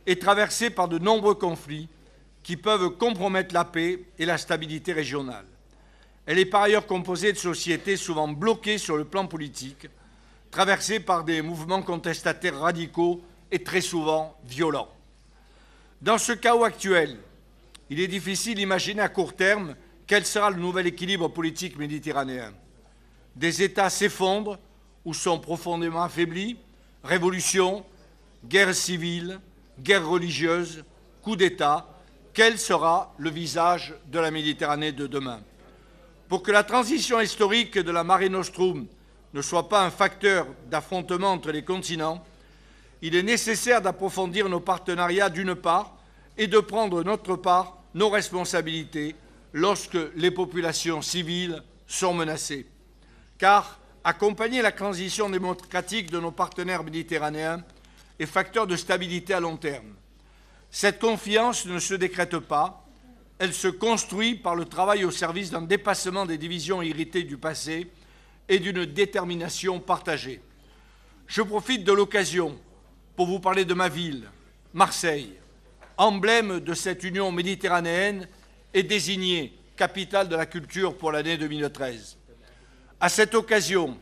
est traversée par de nombreux conflits qui peuvent compromettre la paix et la stabilité régionale. Elle est par ailleurs composée de sociétés souvent bloquées sur le plan politique, traversées par des mouvements contestataires radicaux et très souvent violents. Dans ce chaos actuel, il est difficile d'imaginer à court terme quel sera le nouvel équilibre politique méditerranéen. Des États s'effondrent ou sont profondément affaiblis, révolutions, guerres civiles, guerres religieuses, coups d'État. Quel sera le visage de la Méditerranée de demain ? Pour que la transition historique de la Mare Nostrum ne soit pas un facteur d'affrontement entre les continents, il est nécessaire d'approfondir nos partenariats d'une part et de prendre d'autre part nos responsabilités lorsque les populations civiles sont menacées. Car accompagner la transition démocratique de nos partenaires méditerranéens est facteur de stabilité à long terme. Cette confiance ne se décrète pas, elle se construit par le travail au service d'un dépassement des divisions héritées du passé et d'une détermination partagée. Je profite de l'occasion pour vous parler de ma ville, Marseille, emblème de cette union méditerranéenne et désignée capitale de la culture pour l'année 2013. À cette occasion,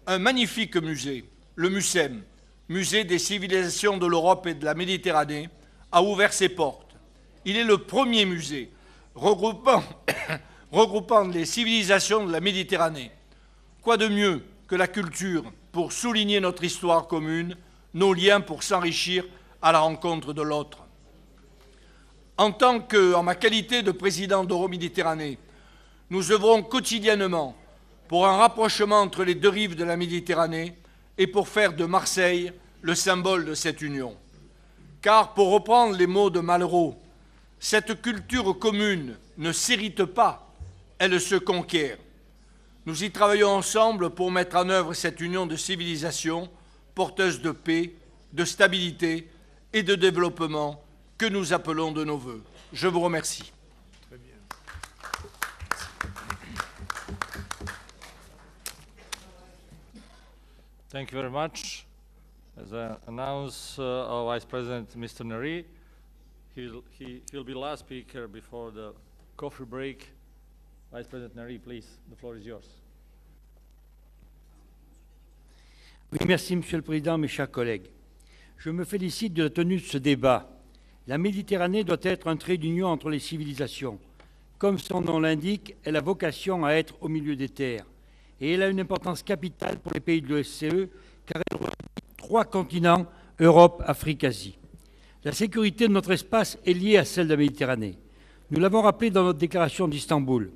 un magnifique musée, le MUCEM, Musée des civilisations de l'Europe et de la Méditerranée, a ouvert ses portes. Il est le premier musée regroupant les civilisations de la Méditerranée. Quoi de mieux que la culture pour souligner notre histoire commune, nos liens pour s'enrichir à la rencontre de l'autre. En ma qualité de président d'Euroméditerranée, nous œuvrons quotidiennement pour un rapprochement entre les deux rives de la Méditerranée et pour faire de Marseille le symbole de cette union. Car, pour reprendre les mots de Malraux, cette culture commune ne s'hérite pas, elle se conquiert. Nous y travaillons ensemble pour mettre en œuvre cette union de civilisation porteuse de paix, de stabilité et de développement que nous appelons de nos vœux. Je vous remercie.
Très bien.
Thank you very much. As I announce our Vice President, Mr. Neri, he'll be last speaker before the coffee break. Vice President Neri, please, the floor is yours.
Oui, merci, Monsieur le Président, mes chers collègues. Je me félicite de la tenue de ce débat. La Méditerranée doit être un trait d'union entre les civilisations. Comme son nom l'indique, elle a vocation à être au milieu des terres. Et elle a une importance capitale pour les pays de l'OSCE, car elle relie 3 continents, Europe, Afrique, Asie. La sécurité de notre espace est liée à celle de la Méditerranée. Nous l'avons rappelé dans notre déclaration d'Istanbul.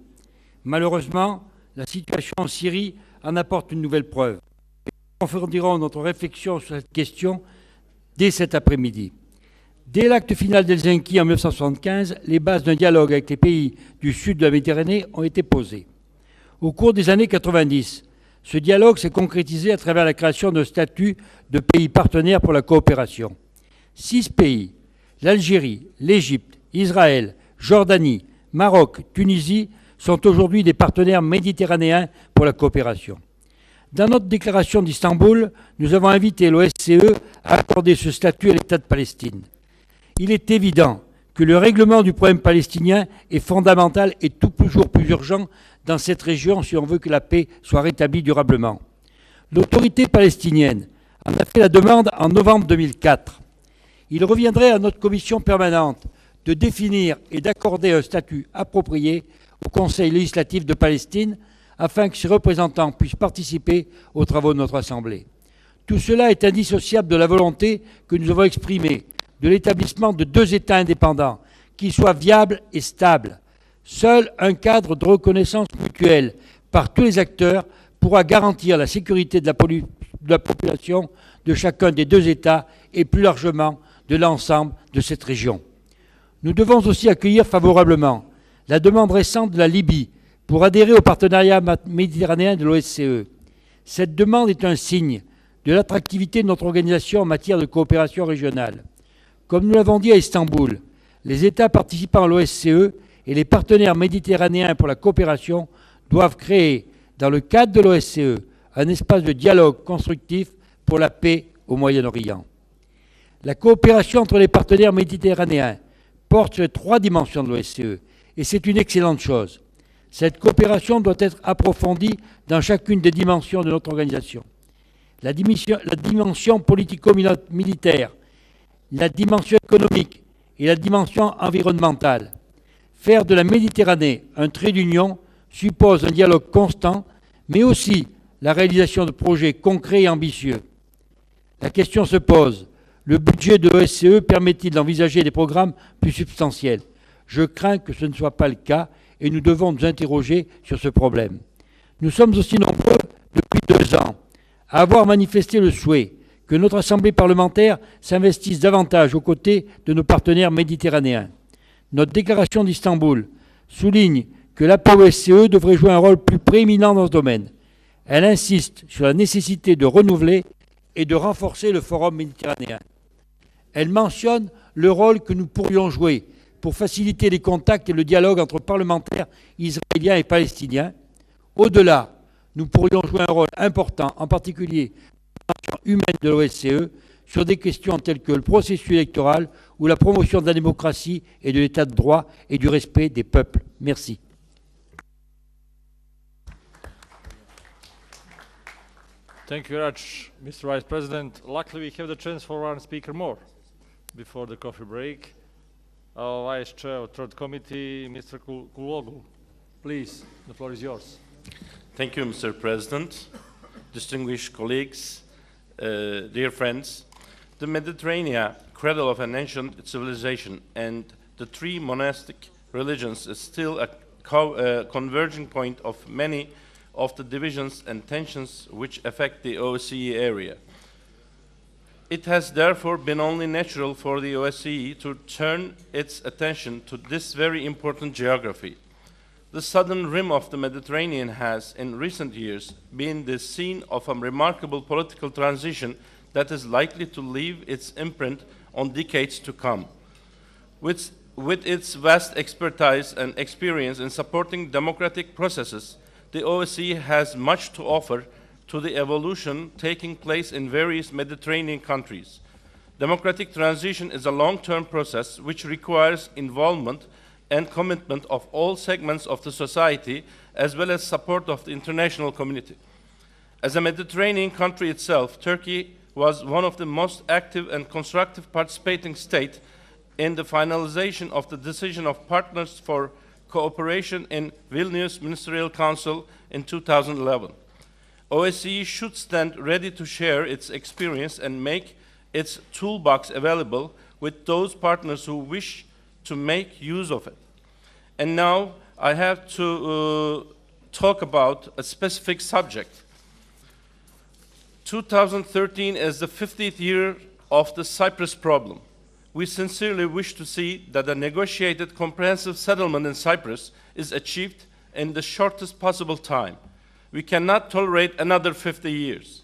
Malheureusement, la situation en Syrie en apporte une nouvelle preuve. Nous approfondirons notre réflexion sur cette question dès cet après-midi. Dès l'acte final d'Helsinki en 1975, les bases d'un dialogue avec les pays du sud de la Méditerranée ont été posées. Au cours des années 90, ce dialogue s'est concrétisé à travers la création d'un statut de pays partenaires pour la coopération. 6 pays, l'Algérie, l'Égypte, Israël, Jordanie, Maroc, Tunisie, sont aujourd'hui des partenaires méditerranéens pour la coopération. Dans notre déclaration d'Istanbul, nous avons invité l'OSCE à accorder ce statut à l'État de Palestine. Il est évident que le règlement du problème palestinien est fondamental et toujours plus urgent dans cette région si on veut que la paix soit rétablie durablement. L'autorité palestinienne en a fait la demande en novembre 2004. Il reviendrait à notre commission permanente de définir et d'accorder un statut approprié au Conseil législatif de Palestine afin que ses représentants puissent participer aux travaux de notre Assemblée. Tout cela est indissociable de la volonté que nous avons exprimée de l'établissement de 2 États indépendants qui soient viables et stables. Seul un cadre de reconnaissance mutuelle par tous les acteurs pourra garantir la sécurité de la population de chacun des 2 États et plus largement de l'ensemble de cette région. Nous devons aussi accueillir favorablement la demande récente de la Libye pour adhérer au partenariat méditerranéen de l'OSCE. Cette demande est un signe de l'attractivité de notre organisation en matière de coopération régionale. Comme nous l'avons dit à Istanbul, les États participant à l'OSCE et les partenaires méditerranéens pour la coopération doivent créer, dans le cadre de l'OSCE, un espace de dialogue constructif pour la paix au Moyen-Orient. La coopération entre les partenaires méditerranéens porte sur les 3 dimensions de l'OSCE, et c'est une excellente chose. Cette coopération doit être approfondie dans chacune des dimensions de notre organisation. La dimension politico-militaire, la dimension économique et la dimension environnementale. Faire de la Méditerranée un trait d'union suppose un dialogue constant, mais aussi la réalisation de projets concrets et ambitieux. La question se pose, le budget de l'OSCE permet-il d'envisager des programmes plus substantiels? Je crains que ce ne soit pas le cas et nous devons nous interroger sur ce problème. Nous sommes aussi nombreux, depuis 2 ans, à avoir manifesté le souhait que notre Assemblée parlementaire s'investisse davantage aux côtés de nos partenaires méditerranéens. Notre déclaration d'Istanbul souligne que l'APOSCE devrait jouer un rôle plus prééminent dans ce domaine. Elle insiste sur la nécessité de renouveler et de renforcer le Forum méditerranéen. Elle mentionne le rôle que nous pourrions jouer pour faciliter les contacts et le dialogue entre parlementaires israéliens et palestiniens. Au-delà, nous pourrions jouer un rôle important, en particulier dans l'action humaine de l'OSCE, sur des questions telles que le processus électoral ou la promotion de la démocratie et de l'état de droit et du respect des peuples. Merci.
Thank you very much, Mr. Vice President. Luckily, we have the chance for one speaker more before the coffee break. Our Vice Chair of Third Committee, Mr. Kuloglu. Please, the floor is yours.
Thank you, Mr. President. Distinguished colleagues, dear friends, the Mediterranean, cradle of an ancient civilization, and the three monastic religions is still a converging point of many of the divisions and tensions which affect the OSCE area. It has therefore been only natural for the OSCE to turn its attention to this very important geography. The southern rim of the Mediterranean has, in recent years, been the scene of a remarkable political transition that is likely to leave its imprint on decades to come. With its vast expertise and experience in supporting democratic processes, the OSCE has much to offer to the evolution taking place in various Mediterranean countries. Democratic transition is a long-term process which requires involvement and commitment of all segments of the society, as well as support of the international community. As a Mediterranean country itself, Turkey was one of the most active and constructive participating states in the finalization of the decision of partners for cooperation in Vilnius Ministerial Council in 2011. OSCE should stand ready to share its experience and make its toolbox available with those partners who wish to make use of it. And now I have to talk about a specific subject. 2013 is the 50th year of the Cyprus problem. We sincerely wish to see that a negotiated comprehensive settlement in Cyprus is achieved in the shortest possible time. We cannot tolerate another 50 years.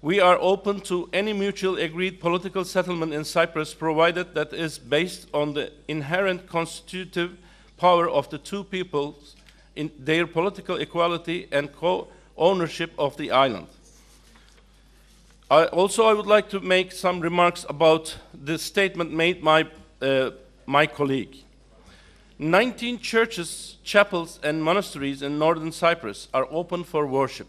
We are open to any mutually agreed political settlement in Cyprus, provided that is based on the inherent constitutive power of the two peoples in their political equality and co-ownership of the island. I would like to make some remarks about the statement made by my colleague. 19 churches, chapels, and monasteries in northern Cyprus are open for worship.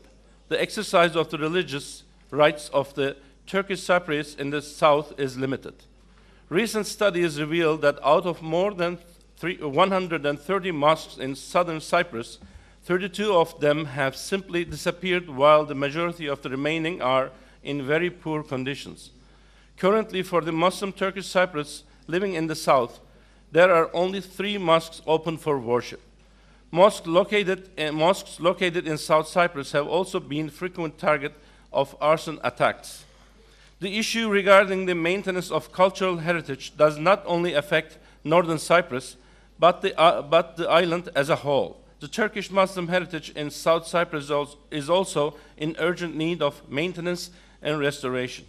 The exercise of the religious rights of the Turkish Cypriots in the south is limited. Recent studies reveal that out of more than 130 mosques in southern Cyprus, 32 of them have simply disappeared, while the majority of the remaining are in very poor conditions. Currently, for the Muslim Turkish Cypriots living in the south, there are only 3 mosques open for worship. Mosques located in South Cyprus have also been frequent target of arson attacks. The issue regarding the maintenance of cultural heritage does not only affect northern Cyprus, but the island as a whole. The Turkish Muslim heritage in South Cyprus is also in urgent need of maintenance and restoration.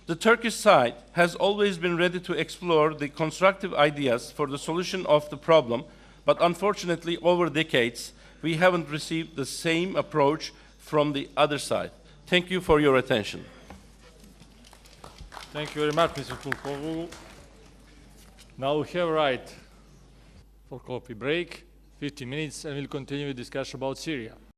The Turkish side has always been ready to explore the constructive ideas for the solution of the problem, but unfortunately, over decades, we haven't received the same approach from the other side. Thank you for your attention.
Thank you very much, Mr. Kuloglu. Now we have right for coffee break, 15 minutes, and we'll continue with discussion about Syria.